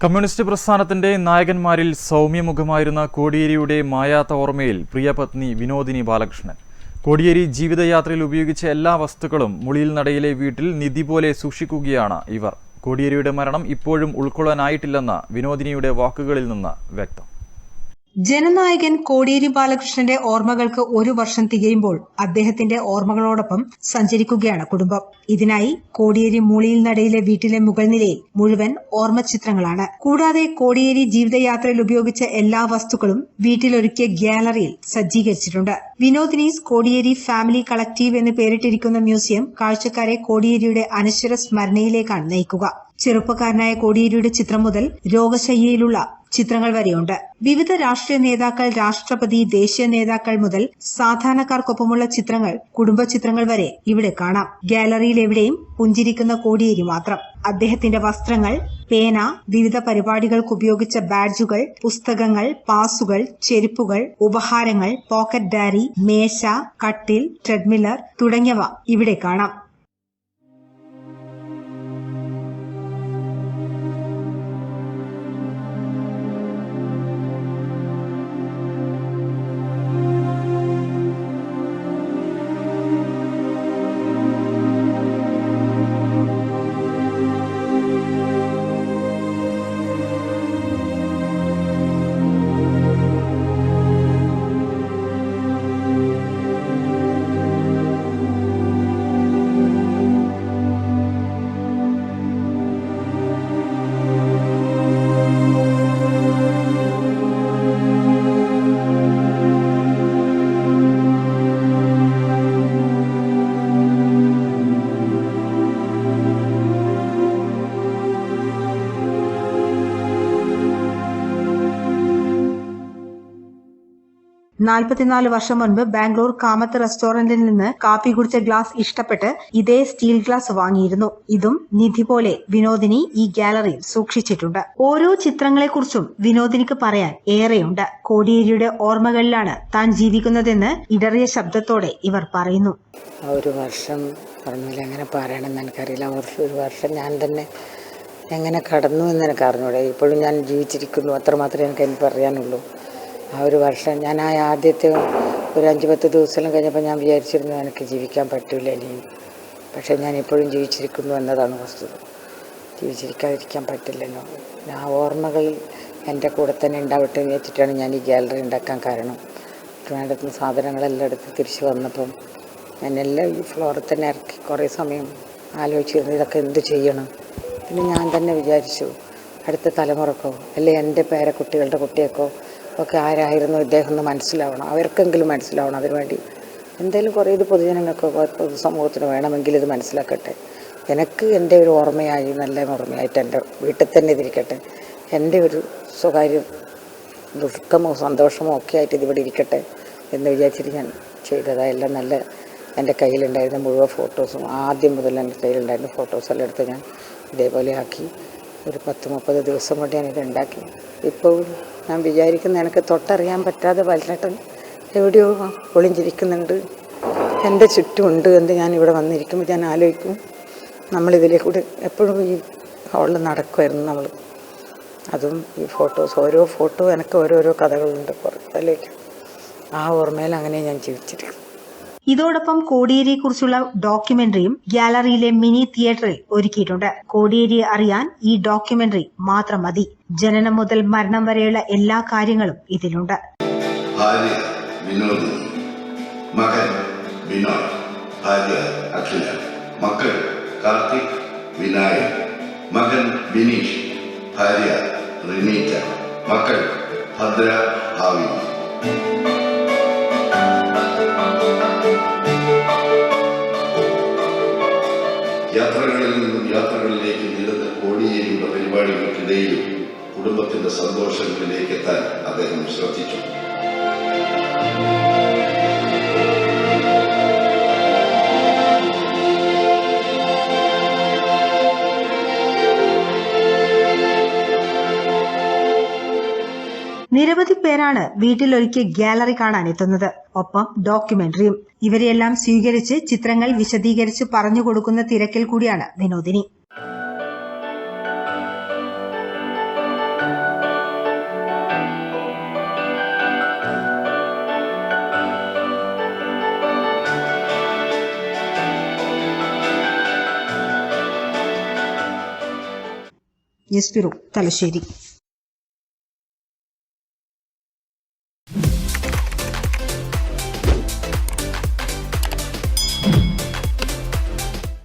Communist പ്രസ്ഥാനത്തിന്റെ നായകന്മാരിൽ സൗമ്യമുഖമായിരുന്ന കോടിയേരിയുടെ മായാത്ത ഓർമ്മയിൽ പ്രിയപത്നി വിനോദിനി ബാലകൃഷ്ണൻ. കോടിയേരി ജീവിതയാത്രയിൽ ഉപയോഗിച്ച എല്ലാ വസ്തുക്കളും മുളിയിൽ നടയിലെ വീട്ടിൽ നിധി പോലെ സൂക്ഷിക്കുകയാണ് ഇവർ. കോടിയേരിയുടെ മരണം ഇപ്പോഴും ഉൾക്കൊള്ളാനായിട്ടില്ലെന്ന വിനോദിനിയുടെ വാക്കുകളിൽ നിന്ന് വ്യക്തം. ജനനായകൻ കോടിയേരി ബാലകൃഷ്ണന്റെ ഓർമ്മകൾക്ക് 1 വർഷം തികയുമ്പോൾ അദ്ദേഹത്തിന്റെ ഓർമ്മകളോടൊപ്പം സഞ്ചരിക്കുകയാണ് കുടുംബം. ഇതിനായി കോടിയേരി മുളിയിൽ നടയിലെ വീട്ടിലെ മുകൾ നിലയിൽ മുഴുവൻ ഓർമ്മചിത്രങ്ങളാണ്. കൂടാതെ കോടിയേരി ജീവിതയാത്രയിൽ ഉപയോഗിച്ച എല്ലാ വസ്തുക്കളും വീട്ടിലൊരുക്കിയ ഗ്യാലറിയിൽ സജ്ജീകരിച്ചിട്ടുണ്ട്. വിനോദിനീസ് കോടിയേരി ഫാമിലി കളക്ടീവ് എന്ന് പേരിട്ടിരിക്കുന്ന മ്യൂസിയം കാഴ്ചക്കാരെ കോടിയേരിയുടെ അനശ്വര സ്മരണയിലേക്കാണ് നയിക്കുക. ചെറുപ്പക്കാരനായ കോടിയേരിയുടെ ചിത്രം മുതൽ രോഗശയ്യയിലുള്ള ചിത്രങ്ങൾ വരെയുണ്ട്. വിവിധ രാഷ്ട്രീയ നേതാക്കൾ, രാഷ്ട്രപതി, ദേശീയ നേതാക്കൾ മുതൽ സാധാരണക്കാർക്കൊപ്പമുള്ള ചിത്രങ്ങൾ, കുടുംബ ചിത്രങ്ങൾ വരെ ഇവിടെ കാണാം. ഗാലറിയിൽ എവിടെയും പുഞ്ചിരിക്കുന്ന കോടിയേരി മാത്രം. അദ്ദേഹത്തിന്റെ വസ്ത്രങ്ങൾ, പേന, വിവിധ പരിപാടികൾക്ക് ഉപയോഗിച്ച ബാഡ്ജുകൾ, പുസ്തകങ്ങൾ, പാസുകൾ, ചെരുപ്പുകൾ, ഉപഹാരങ്ങൾ, പോക്കറ്റ് ഡയറി, മേശ, കട്ടിൽ, ട്രെഡ്മില്ലർ തുടങ്ങിയവ ഇവിടെ കാണാം. നാൽപ്പത്തിനാല് വർഷം മുൻപ് ബാംഗ്ലൂർ കാമത്ത് റെസ്റ്റോറന്റിൽ നിന്ന് കാപ്പി കുടിച്ച ഗ്ലാസ് ഇഷ്ടപ്പെട്ട് ഇതേ സ്റ്റീൽ ഗ്ലാസ് വാങ്ങിയിരുന്നു. ഇതും നിധി പോലെ വിനോദിനി ഈ ഗാലറിയിൽ സൂക്ഷിച്ചിട്ടുണ്ട്. ഓരോ ചിത്രങ്ങളെക്കുറിച്ചും വിനോദിനിക്ക് പറയാൻ ഏറെയുണ്ട്. കോടിയേരിയുടെ ഓർമ്മകളിലാണ് താൻ ജീവിക്കുന്നതെന്ന് ഇടറിയ ശബ്ദത്തോടെ ഇവർ പറയുന്നു. ഒരു വർഷം പറഞ്ഞില്ല, എങ്ങനെ പറയണമെന്ന് എനിക്കറിയില്ല. ഒരു വർഷം ഞാൻ തന്നെ എങ്ങനെ കടന്നു എന്ന് എനിക്ക് അറിഞ്ഞൂടെ. ഇപ്പോഴും ഞാൻ ജീവിച്ചിരിക്കുന്നു, അത്രമാത്രമേ എനിക്ക് പറയാനുള്ളൂ. ആ ഒരു വർഷം ഞാൻ ആദ്യത്തെ ഒരു 5-10 ദിവസം കഴിഞ്ഞപ്പോൾ ഞാൻ വിചാരിച്ചിരുന്നു എനിക്ക് ജീവിക്കാൻ പറ്റില്ല ഇനിയും. പക്ഷേ ഞാൻ ഇപ്പോഴും ജീവിച്ചിരിക്കുന്നു എന്നതാണ് വസ്തുത. ജീവിച്ചിരിക്കാതിരിക്കാൻ പറ്റില്ലല്ലോ. ആ ഓർമ്മകൾ എൻ്റെ കൂടെ തന്നെ ഉണ്ടാവട്ടെ എന്ന് വെച്ചിട്ടാണ് ഞാൻ ഈ ഗാലറി ഉണ്ടാക്കാൻ കാരണം. വേണ്ടുന്ന സാധനങ്ങളെല്ലാം എടുത്ത് തിരിച്ച് വന്നപ്പം ഞാനെല്ലാം ഈ ഫ്ലോറിൽ തന്നെ ഇറക്കി കുറേ സമയം ആലോചിച്ചിരുന്നു ഇതൊക്കെ എന്ത് ചെയ്യണം. പിന്നെ ഞാൻ തന്നെ വിചാരിച്ചു അടുത്ത തലമുറക്കോ അല്ലെങ്കിൽ എൻ്റെ പേരക്കുട്ടികളുടെ കുട്ടിയൊക്കെ ഒക്കെ ആരായിരുന്നു ഇദ്ദേഹം എന്ന് മനസ്സിലാവണം, അവർക്കെങ്കിലും മനസ്സിലാവണം. അതിനുവേണ്ടി എന്തെങ്കിലും കുറേ ഇത് പൊതുജനങ്ങൾക്ക് പൊതുസമൂഹത്തിന് വേണമെങ്കിൽ ഇത് മനസ്സിലാക്കട്ടെ. എനിക്ക് എൻ്റെ ഒരു ഓർമ്മയായി, നല്ല ഓർമ്മയായിട്ട് എൻ്റെ വീട്ടിൽ തന്നെ ഇതിരിക്കട്ടെ. എൻ്റെ ഒരു സ്വകാര്യ ദുഃഖമോ സന്തോഷമോ ഒക്കെ ആയിട്ട് ഇതിവിടെ ഇരിക്കട്ടെ എന്ന് വിചാരിച്ചിട്ട് ഞാൻ ചെയ്തതായെല്ലാം നല്ല എൻ്റെ കയ്യിലുണ്ടായിരുന്ന മുഴുവൻ ഫോട്ടോസും ആദ്യം മുതൽ എൻ്റെ കയ്യിലുണ്ടായിരുന്ന ഫോട്ടോസെല്ലാം എടുത്ത് ഞാൻ ഇതേപോലെ ആക്കി ഒരു 10-30 ദിവസം കൊണ്ട് ഞാനിത് ഉണ്ടാക്കി. ഇപ്പോൾ ഞാൻ വിചാരിക്കുന്ന എനിക്ക് തൊട്ടറിയാൻ പറ്റാതെ പലരും എവിടെയോ ഒളിഞ്ചിരിക്കുന്നുണ്ട്, എൻ്റെ ചുറ്റുമുണ്ട് എന്ന് ഞാൻ ഇവിടെ വന്നിരിക്കുമ്പോൾ ഞാൻ ആലോചിക്കും. നമ്മളിതിലെ കൂടെ എപ്പോഴും ഈ ഹോളിൽ നടക്കുമായിരുന്നു നമ്മൾ. അതും ഈ ഫോട്ടോസ്, ഓരോ ഫോട്ടോ എനിക്ക് ഓരോരോ കഥകളുണ്ട് പുറത്തേക്ക്. ആ ഓർമ്മയിൽ അങ്ങനെ ഞാൻ ജീവിച്ചിരിക്കും. ഇതോടൊപ്പം കോടിയേരിയെക്കുറിച്ചുള്ള ഡോക്യുമെന്ററിയും ഗാലറിയിലെ മിനി തിയേറ്ററിൽ ഒരുക്കിയിട്ടുണ്ട്. കോടിയേരിയെ അറിയാൻ ഈ ഡോക്യുമെന്ററി മാത്രം മതി. ജനനം മുതൽ മരണം വരെയുള്ള എല്ലാ കാര്യങ്ങളും ഇതിലുണ്ട്. ഭാര്യ വിനോദിനി, മകൻ വിനോദ്, ഭാര്യ അഖില, മക്കൾ കാർത്തിക്, വിനായക്, മകൻ ബിനീഷ്, ഭാര്യ റിനീറ്റ, മക്കൾ ഭദ്ര, ഭാവിനി. യാത്രകളിൽ നിന്നും യാത്രകളിലേക്ക് നീളുന്ന കോടിയേരിയുടെ പരിപാടികൾക്കിടയിലും കുടുംബത്തിന്റെ സന്തോഷങ്ങളിലേക്ക് എത്താൻ അദ്ദേഹം ശ്രദ്ധിച്ചു. നിരവധി പേരാണ് വീട്ടിലൊരുക്കിയ ഗാലറി കാണാൻ എത്തുന്നത്. ഒപ്പം ഡോക്യുമെന്ററിയും. ഇവരെയെല്ലാം സ്വീകരിച്ച് ചിത്രങ്ങൾ വിശദീകരിച്ച് പറഞ്ഞു കൊടുക്കുന്ന തിരക്കിൽ കൂടിയാണ് വിനോദിനി. News bureau, Thalassery.